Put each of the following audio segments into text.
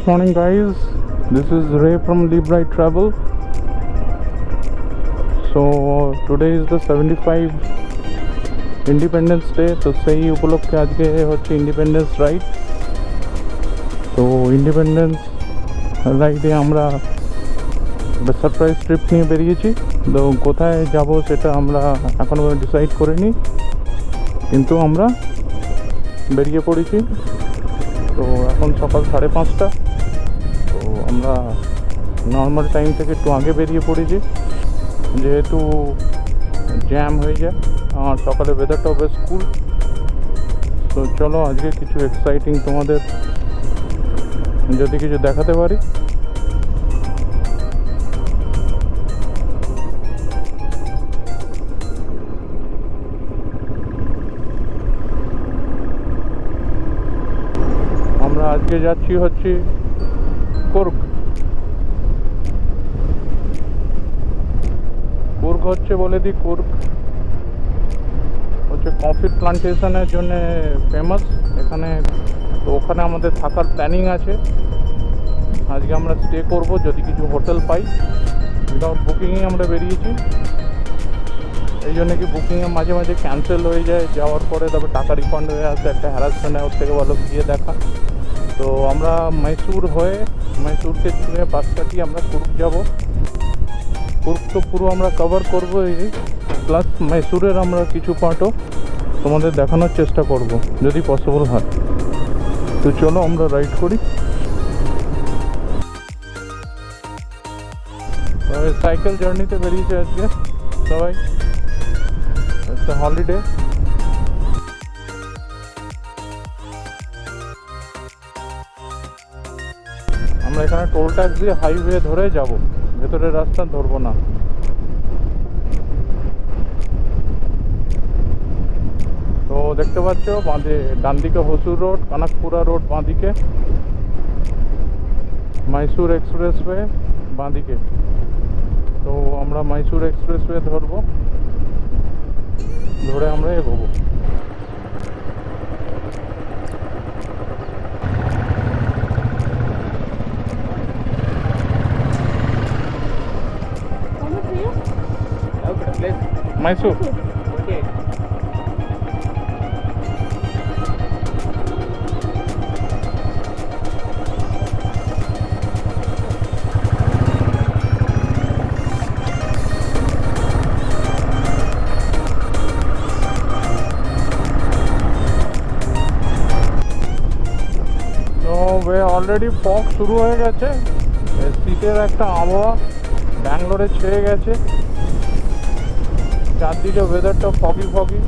Good morning, guys. This is Ray from Libright Travel. So today is the 75 Independence Day. তো সেই উপলক্ষে আজকে হচ্ছে ইন্ডিপেন্ডেন্স রাইড। তো ইন্ডিপেন্ডেন্স রাইডে আমরা সারপ্রাইজ ট্রিপ নিয়ে বেরিয়েছি। তো কোথায় যাব সেটা আমরা এখনও ডিসাইড করিনি, কিন্তু আমরা বেরিয়ে পড়েছি। তো এখন সকাল 5:30। তো আমরা নর্মাল টাইম থেকে একটু আগে বেরিয়ে পড়েছি, যেহেতু জ্যাম হয়ে যায় আর সকালে ওয়েদারটাও বেশ কুল। তো চলো আজকে কিছু এক্সাইটিং তোমাদের যদি কিছু দেখাতে পারি। আমরা আজকে যাচ্ছি হচ্ছে কুর্গ। কুর্গ হচ্ছে বলে দিই, কুর্গ হচ্ছে কফি প্লান্টেশনের জন্য ফেমাস এখানে। তো ওখানে আমাদের থাকার প্ল্যানিং আছে। আজকে আমরা স্টে করব যদি কিছু হোটেল পাই। উইদাউট বুকিংয়ে আমরা বেরিয়েছি, এই জন্য কি বুকিংয়ে মাঝে মাঝে ক্যান্সেল হয়ে যায়, যাওয়ার পরে তারপর টাকা রিফান্ড হয়ে আসে, একটা হ্যারাসমেন্ট। ওর থেকে ভালো গিয়ে দেখা। তো আমরা মাইসুরকে ছুঁয়ে বাস কাটিয়ে আমরা কুর্গ যাব। কুর্গ তো পুরো আমরা কভার করবো, প্লাস মাইসুরের আমরা কিছু পার্টও তোমাদের দেখানোর চেষ্টা করব যদি পসিবল হয়। তো চলো আমরা রাইড করি। সাইকেল জার্নিতে বেরিয়েছে আজকে সবাই, একটা হলিডে। আমরা এখানে টোল ট্যাক্স দিয়ে হাইওয়ে ধরে যাব, ভেতরের রাস্তা ধরবো না। তো দেখতে পাচ্ছ বাঁধে ডান দিকে হসুর রোড, কানাকপুরা রোড বাঁদিকে, মাইসুর এক্সপ্রেসওয়ে বাঁদিকে। তো আমরা মাইসুর এক্সপ্রেসওয়ে ধরবো, ধরে আমরা এগোবো। মাইসুর অলরেডি ফগ শুরু হয়ে গেছে, শীতের একটা আবহাওয়া ব্যাঙ্গালোরে ছেয়ে গেছে, চারদিকে ওয়েদারটা ফগি।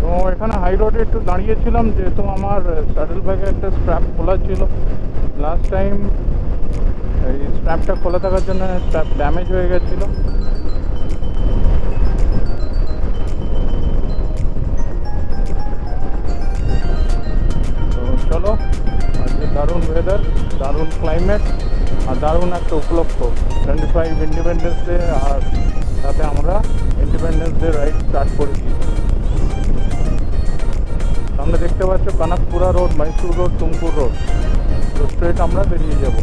তো এখানে হাই রোডে একটু দাঁড়িয়েছিলাম, যেহেতু আমার স্যাডেল ব্যাগে একটা স্ট্র্যাপ খোলা ছিল। লাস্ট টাইম এই স্ট্র্যাপটা খোলা থাকার জন্য স্ট্র্যাপ ড্যামেজ হয়ে গেছিলো। তো চলো, আজকে দারুণ ওয়েদার, দারুণ ক্লাইমেট আর দারুণ একটা উপলক্ষ 25 ইন্ডিপেন্ডেন্স ডে। আর তাতে আমরা ইন্ডিপেন্ডেন্স ডে রাইড স্টার্ট করে দিয়েছি। সামনে দেখতে পাচ্ছ Kanakapura road, Mysore road, Tumkur road. তো স্ট্রেট আমরা বেরিয়ে যাব।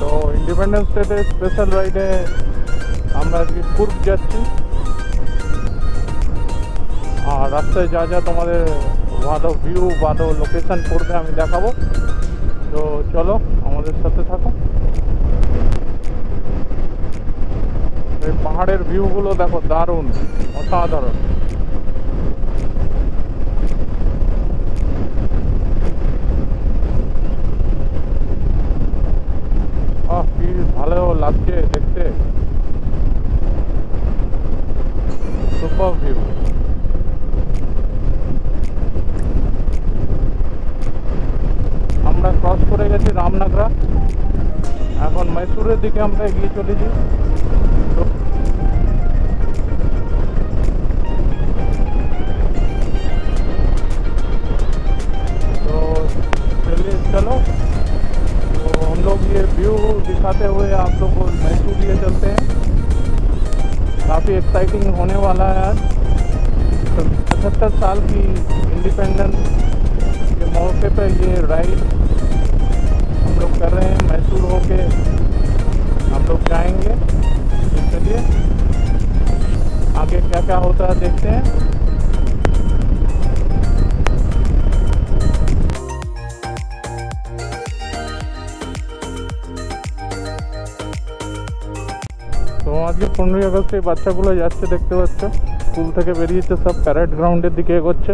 তো ইন্ডিপেন্ডেন্স ডেতে স্পেশাল রাইডে আমরা আজকে কুর্গ যাচ্ছি। আর রাস্তায় যা যা তোমাদের ভালো ভিউ, ভালো লোকেশন পড়বে আমি দেখাবো। তো চলো আমাদের সাথে থাকো। এই পাহাড়ের ভিউগুলো দেখো, দারুণ, অসাধারণ। কি ভালো লাগছে দেখতে, সুপার ভিউ। মাইসুরের দিকে আমরা এগিয়ে চলেছি। तो चलिए चलो, तो हम लोग ये व्यू दिखाते हुए आप लोग को मैसूर लिए चलते हैं। काफ़ी एक्साइटिंग होने वाला है आज। 75 साल की इंडिपेंडेंस के मौके पे ये राइड हम लोग कर रहे हैं। मैसूर होके हम लोग जाएंगे। तो चलिए आगे क्या क्या होता है देखते हैं। তো আজকে 15ই আগস্টে এই বাচ্চাগুলো যাচ্ছে, দেখতে পাচ্ছ স্কুল থেকে বেরিয়েছে, সব প্যারেড গ্রাউন্ডের দিকে এগোচ্ছে।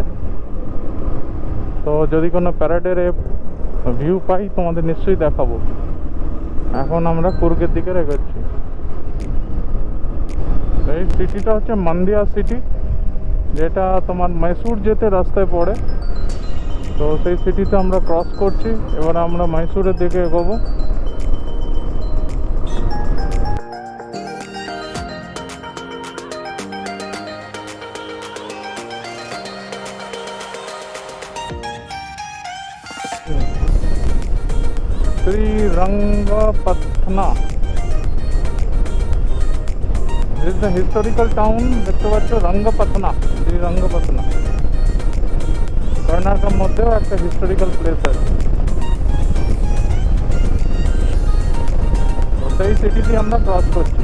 তো যদি কোনো প্যারেডের ভিউ পাই তোমাদের নিশ্চয়ই দেখাবো। এখন আমরা কুর্গের দিকে এগোচ্ছি। এই সিটিটা হচ্ছে মান্দিয়া সিটি, যেটা তোমার मैसूर যেতে রাস্তায় পড়ে। তো সেই সিটিতে আমরা ক্রস করছি, এবার আমরা मैसूরের দিকে এগোবো। শ্রীরঙ্গপত্তনা This is the historical town, দেখতে পাচ্ছ রঙ্গপত্তনা, শ্রীরঙ্গপত্তনা। কর্ণাটকের মধ্যেও একটা হিস্টোরিক্যাল প্লেস আছে। তো সেই সিটিটি আমরা ক্রস করছি।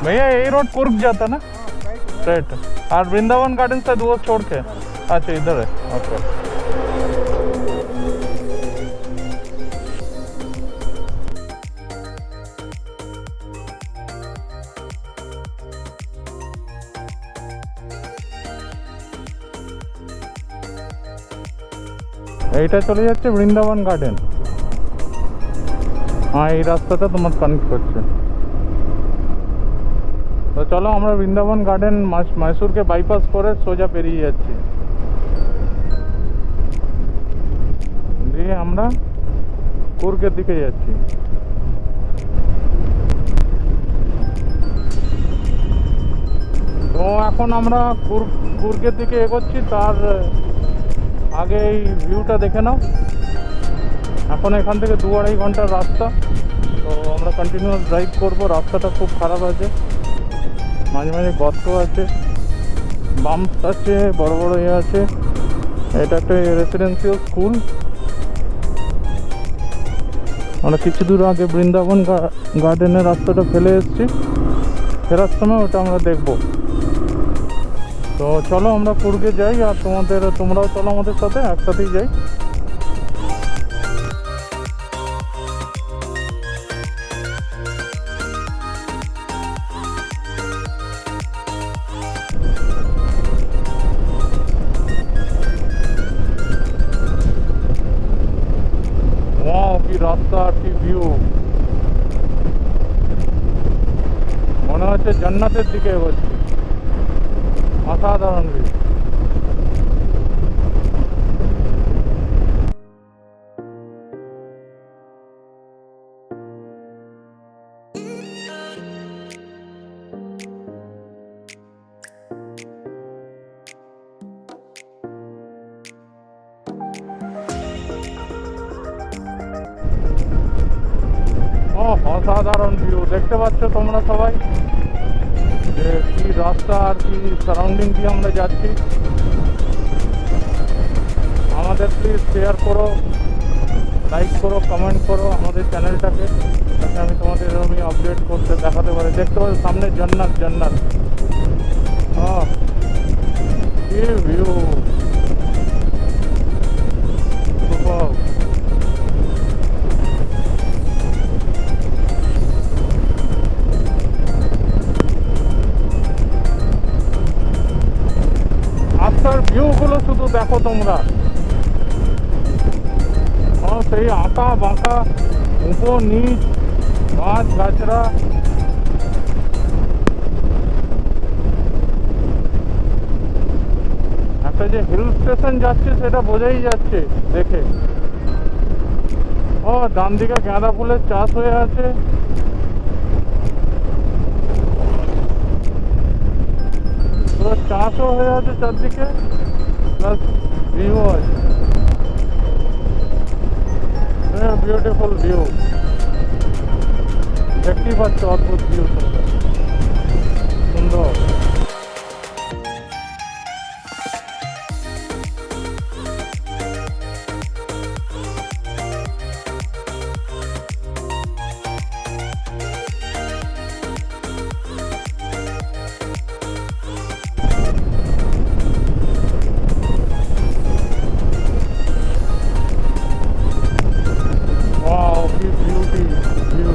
भैया ये रोड कुर्ग जाता ना स्ट्रेट, और वृंदावन गार्डन से वो छोड़ के अच्छा इधर है। ओके এইটা চলে যাচ্ছে বৃন্দাবন গার্ডেন। হ্যাঁ এই রাস্তাটা তোমার কানেক্ট করছে। তো চলো আমরা বৃন্দাবন গার্ডেন मैसूरকে বাইপাস করে সোজা পেরিয়ে যাচ্ছি। দিয়ে আমরা কুর্গের দিকে যাচ্ছি। তো এখন আমরা কুর্গের দিকে এগোচ্ছি, তার আগে এই ভিউটা দেখে নাও। এখন এখান থেকে 2-2.5 ঘন্টার রাস্তা। তো আমরা কন্টিনিউয়াস ড্রাইভ করব। রাস্তাটা খুব খারাপ আছে, মাঝে মাঝে গর্ত আছে, বাম্পস আছে, বড় বড় ইয়ে আছে। এটা একটা রেসিডেন্সিয়াল স্কুল। আমরা কিছু দূর আগে বৃন্দাবন গার্ডেনের রাস্তাটা ফেলে এসেছি, ফেরার সময় ওটা আমরা দেখব। তো চলো আমরা কুর্গে যাই, আর তোমরাও চলো আমাদের সাথে, একসাথেই যাই। রাস্তা কি ভিউ, মনে হচ্ছে জান্নাতের দিকে এগোচ্ছি। অসাধারণ ভিউ। অসাধারণ ভিউ দেখতে পাচ্ছ তোমরা সবাই, যে কি রাস্তা আর কি সারাউন্ডিং দিয়ে আমরা যাচ্ছি। আমাদের প্লিজ শেয়ার করো, লাইক করো, কমেন্ট করো আমাদের চ্যানেলটাকে, যাতে আমি তোমাদের আমি আপডেট করতে দেখাতে পারি। দেখতে পাচ্ছি সামনে জান্নাত জান্নাত। কি ভিউ, সুপার। রাস্তার ভিউগুলো শুধু দেখো তোমরা, সেই আঁকা বাঁকা, উপর নিচ, গাছ গাছরা। একটা যে হিল স্টেশন যাচ্ছে সেটা বোঝাই যাচ্ছে দেখে। ডান দিকে গাঁদা ফুলের চাষ হয়ে আছে। পুরো চাষও হয়ে আছে চারদিকে, প্লাস ভিউ আছে। বিউটিফুল ভিউ দেখতেই পাচ্ছ, অদ্ভুত ভিউ, সুন্দর। Wow, কি বিউটি ভিউ।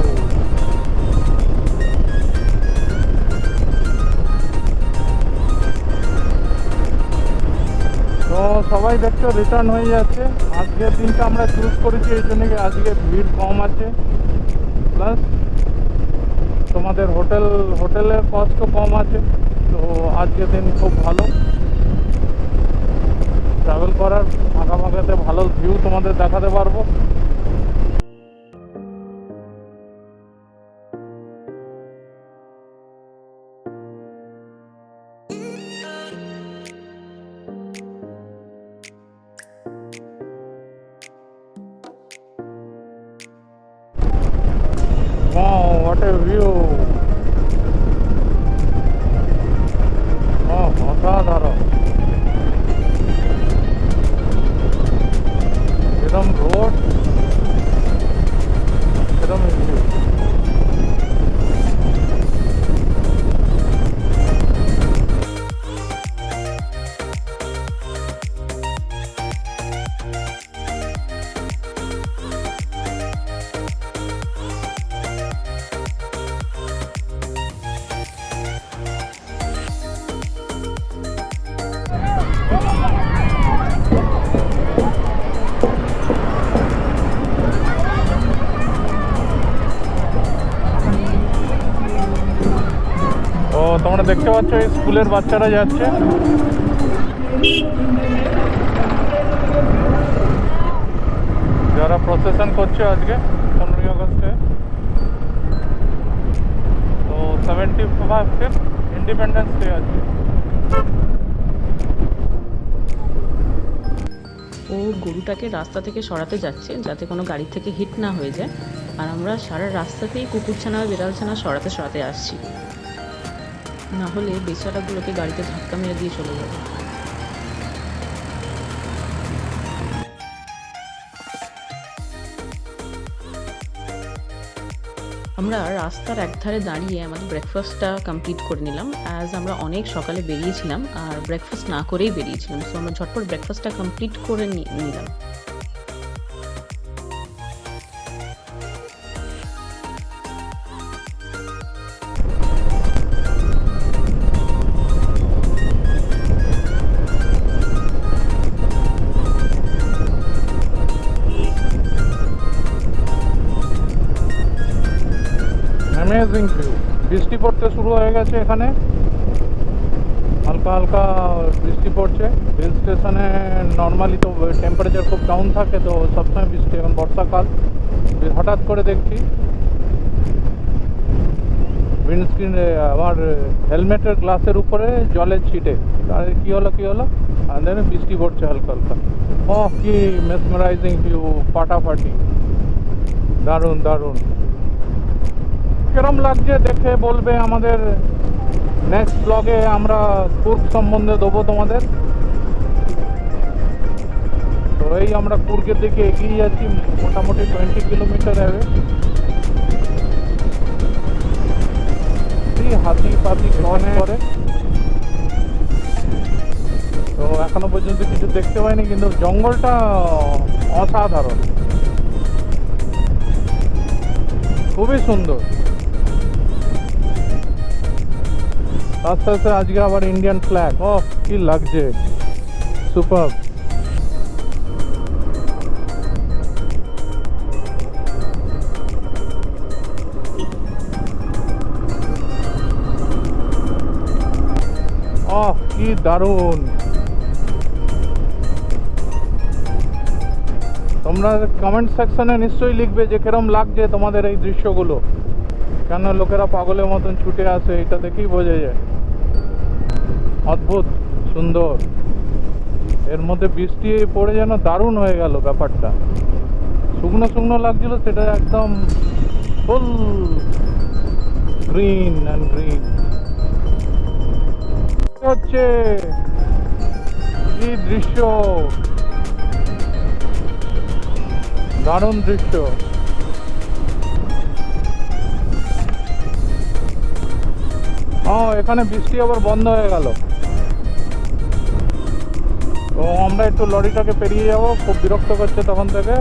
তো সবাই দেখছো রিটার্ন হয়ে যাচ্ছে। আজকের দিনটা আমরা চুজ করেছি এই জন্য কি আজকে ভিড় কম আছে, প্লাস তোমাদের হোটেলের কস্টও কম আছে। তো আজকের দিন খুব ভালো ট্রাভেল করার, ফাঁকা ফাঁকাতে ভালো ভিউ তোমাদের দেখাতে পারবো। Wow, what a view! অসাধারণ। এরকম রোড, এরকম ভিউ। তোমরা দেখতে পাচ্ছ এই স্কুলের বাচ্চারা যাচ্ছে। যারা প্রসেশন করছে আজকে 15ই আগস্টে। তো 75th ইন্ডিপেন্ডেন্স ডে আজকে। ও গরুটাকে রাস্তা থেকে সরাতে যাচ্ছে যাতে কোনো গাড়ি থেকে হিট না হয়ে যায়, আর আমরা সারা রাস্তাতেই কুকুরছানা বিড়ালছানা সরাতে সরাতে আসছি, না হলে বেচারাগুলোকে গাড়িতে ধাক্কা মেরে দিয়ে চলে যাবে। আমরা রাস্তার একধারে দাঁড়িয়ে আমাদের ব্রেকফাস্টটা কমপ্লিট করে নিলাম, অ্যাজ আমরা অনেক সকালে বেরিয়েছিলাম আর ব্রেকফাস্ট না করেই বেরিয়েছিলাম। সো আমরা ঝটপট ব্রেকফাস্টটা কমপ্লিট করে নিলাম। Amazing view. বৃষ্টি পড়তে শুরু হয়ে গেছে এখানে, হালকা হালকা বৃষ্টি পড়ছে। হিল স্টেশনে নর্মালি তো টেম্পারেচার খুব ডাউন থাকে, তো সবসময় বৃষ্টি। এখন বর্ষাকাল, হঠাৎ করে দেখছি উইন্ডস্ক্রিনে আমার হেলমেটের গ্লাসের উপরে জলের ছিটে, আর কি হলো আর দেন বৃষ্টি পড়ছে হালকা হালকা। কি মেসমারাইজিং ভিউ, ফাটাফাটি, দারুণ দারুণ। কেরম লাগছে দেখে বলবে। আমাদের নেক্সট ব্লগে আমরা কুর্গ সম্বন্ধে দেবো তোমাদের। তো এই আমরা কুর্গের দিকে এগিয়ে যাচ্ছি, মোটামুটি 20 কিলোমিটার হবে। হাতি পাতি ক্রস করে, তো এখনো পর্যন্ত কিছু দেখতে পাইনি, কিন্তু জঙ্গলটা অসাধারণ, খুবই সুন্দর। আস্তে আস্তে আজকে আবার ইন্ডিয়ান ফ্ল্যাগ, ও কি লাগছে, সুপার। কি দারুণ। তোমরা কমেন্ট সেকশনে নিশ্চয়ই লিখবে যে কিরম লাগছে তোমাদের এই দৃশ্যগুলো, কেন লোকেরা পাগলের মতন ছুটে আসে, এটা দেখেই বোঝা যায়। অদ্ভুত সুন্দর, এর মধ্যে বৃষ্টি পড়ে যেন দারুণ হয়ে গেল ব্যাপারটা। শুকনো শুকনো লাগছিল, সেটা একদম ফুল গ্রিন অ্যান্ড গ্রিন হচ্ছে। কি দৃশ্য, দারুণ দৃশ্য। এখানে বৃষ্টি আবার বন্ধ হয়ে গেল, তো আমরা একটু লরিটাকে পেরিয়ে যাব। খুব বিরক্ত করছে তখন থেকে,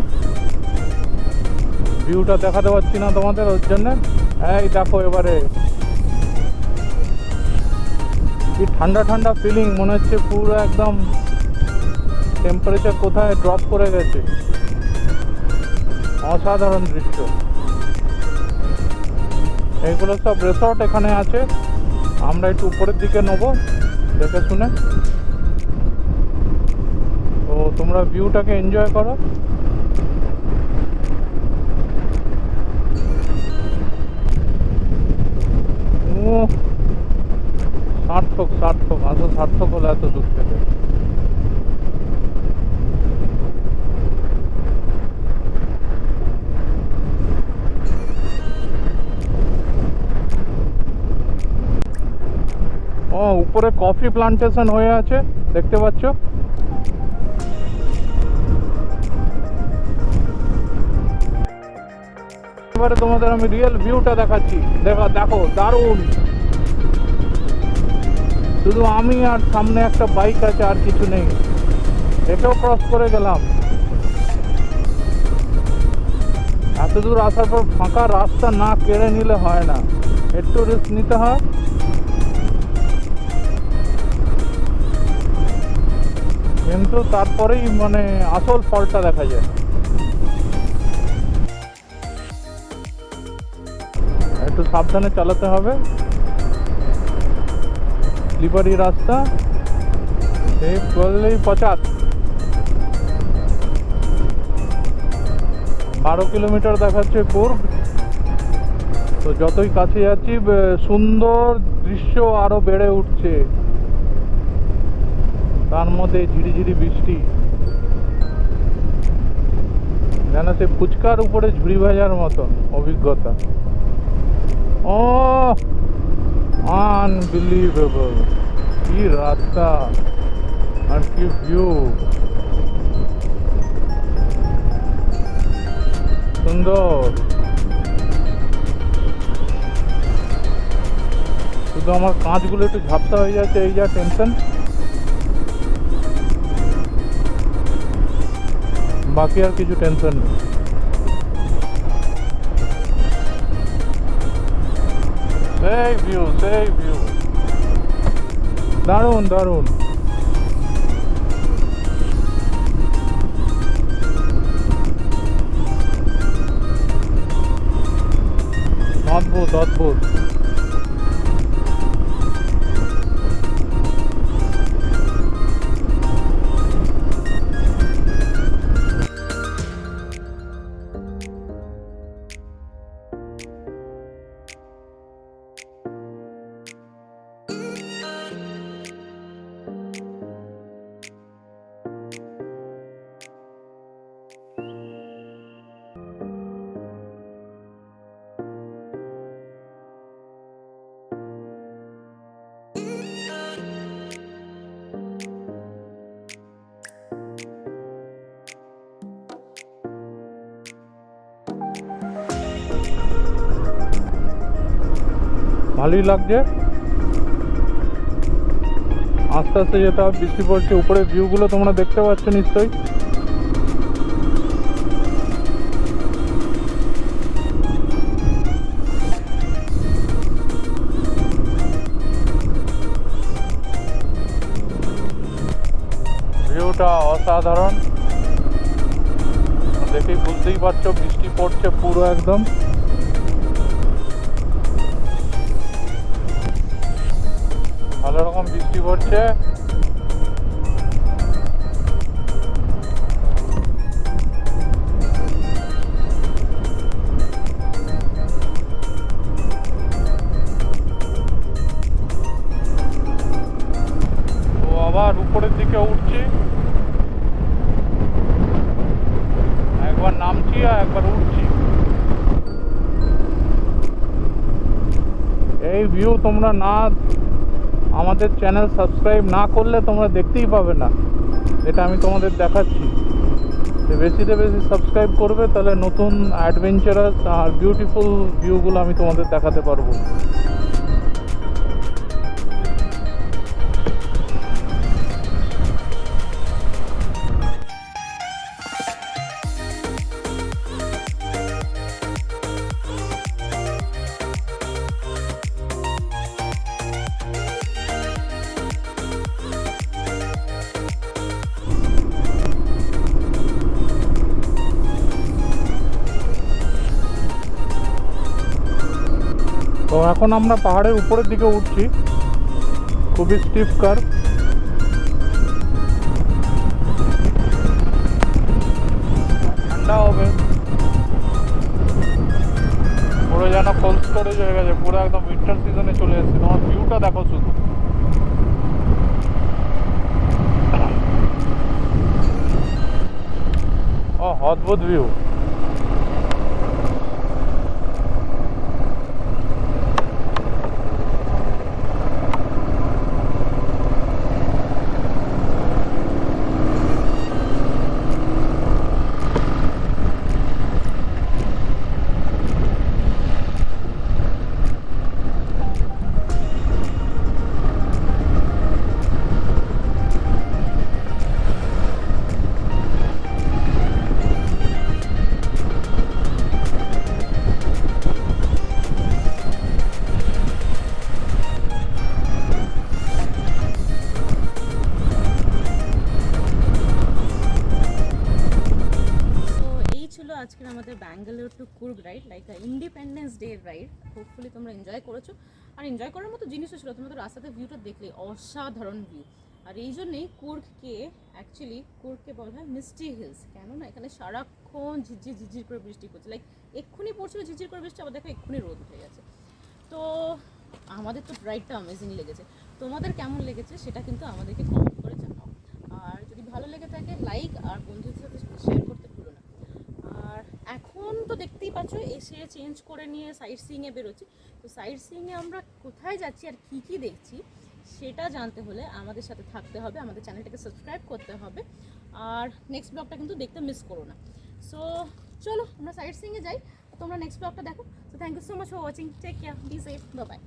ভিউটা দেখাতে পারছি না তোমাদের, ওর জন্য। এই দেখো এবারে কি ঠান্ডা ঠান্ডা ফিলিং, মনে হচ্ছে পুরো একদম টেম্পারেচার কোথায় ড্রপ করে গেছে। অসাধারণ দৃশ্য। এইগুলো সব রিসর্ট এখানে আছে, আমরা একটু উপরের দিকে নেবো দেখে শুনে। তো তোমরা ভিউটাকে এনজয় করো। সার্থক সার্থক, আসলে সার্থক হলো এত দূর থেকে। উপরে কফি প্লান্টেশন হয়ে আছে, দেখতে পাচ্ছ। এবারে তোমাদের আমি রিয়েল ভিউটা দেখাচ্ছি, দেখো দেখো দারুণ। শুধু আমি আর সামনে একটা বাইক আছে, আর কিছু নেই। এটাও ক্রস করে গেলাম। এত দূর আসার পর ফাঁকা রাস্তা না কেড়ে নিলে হয় না, একটু রিস্ক নিতে হয়। কিন্তু তারপরেই মানে আসল ফলটা দেখা যায়। একটু সাবধানে চালাতে হবে, স্লিপারি রাস্তা। এই বললেই 12 কিলোমিটার দেখাচ্ছে কুর্গ। তো যতই কাছে যাচ্ছি সুন্দর দৃশ্য আরো বেড়ে উঠছে, তার মধ্যে ঝিরিঝিরি বৃষ্টি, যেন সে ফুচকার উপরে ঝুড়ি ভাজার মতো অভিজ্ঞতা। ও আনবিলিভেবল, কি রাস্তা আর কি ভিউ, সুন্দর। শুধু আমার কাঁচগুলো একটু ঝাপসা হয়ে যাচ্ছে, এই যা টেনশন। বাকি আর কিছু টেনশন নেই। সেই ভিউ, সেই ভিউ, দারুণ দারুণ। অদ্ভুত অদ্ভুত। ভালোই লাগছে। আস্তে আস্তে যেতে হবে, বৃষ্টি পড়ছে। উপরে ভিউগুলো তোমরা দেখতে পাচ্ছ নিশ্চয়ই। ভিউটা অসাধারণ, দেখেই বুঝতেই পারছো বৃষ্টি পড়ছে পুরো একদম। ভালো রকম বৃষ্টি পড়ছে। তো আবার উপরের দিকে উঠছি, একবার নামছি আর একবার উঠছি। এই ভিউ তোমরা না আমাদের চ্যানেল সাবস্ক্রাইব না করলে তোমরা দেখতেই পাবে না, এটা আমি তোমাদের দেখাচ্ছি। বেশিতে বেশি সাবস্ক্রাইব করবে, তাহলে নতুন অ্যাডভেঞ্চারাস আর বিউটিফুল ভিউগুলো আমি তোমাদের দেখাতে পারবো। তো এখন আমরা পাহাড়ের উপরের দিকে উঠছি, খুবই স্টিফ কার্ভ। ঠান্ডা হবে পুরো, যেন কোল্ড স্টোরেজ হয়ে গেছে, পুরো একদম উইন্টার সিজনে চলে এসেছে। তোমার ভিউটা দেখো শুধু, ও অদ্ভুত ভিউ। আজকের আমাদের Bangalore to Coorg ride, like independence day ride. Hopefully তোমরা এনজয় করেছো, আর এনজয় করার মতো জিনিসও ছিল। তোমরা তো রাস্তাতে ভিউটা দেখলে অসাধারণ ভিউ। আর এই জন্যেই কুর্গকে বলা হয় মিস্টি হিলস। কেননা এখানে সারাক্ষণ ঝিরঝির করে বৃষ্টি পড়ছে, লাইক এক্ষুনি পড়ছিল ঝিরঝির করে বৃষ্টি, আবার দেখো এক্ষুনি রোদ উঠে গেছে। তো আমাদের তো রাইডটা অ্যামেজিং লেগেছে। তোমাদের কেমন লেগেছে সেটা কিন্তু আমাদেরকে কমেন্ট করে জানাও। আর যদি ভালো লেগে থাকে লাইক আর বন্ধুদের সাথে শেয়ার করতে ভুলো না। আর এখন তো দেখতেই পাচ্ছ এসে চেঞ্জ করে নিয়ে সাইট সিইংয়ে বেরোচ্ছি। তো সাইট সিইংয়ে আমরা কোথায় যাচ্ছি আর কী কী দেখছি সেটা জানতে হলে আমাদের সাথে থাকতে হবে, আমাদের চ্যানেলটাকে সাবস্ক্রাইব করতে হবে। আর নেক্সট ব্লগটা কিন্তু দেখতে মিস করো না। সো চলো আমরা সাইট সিইংয়ে যাই, তোমরা নেক্সট ব্লগটা দেখো। So thank you so much for watching, take care, be safe, bye by.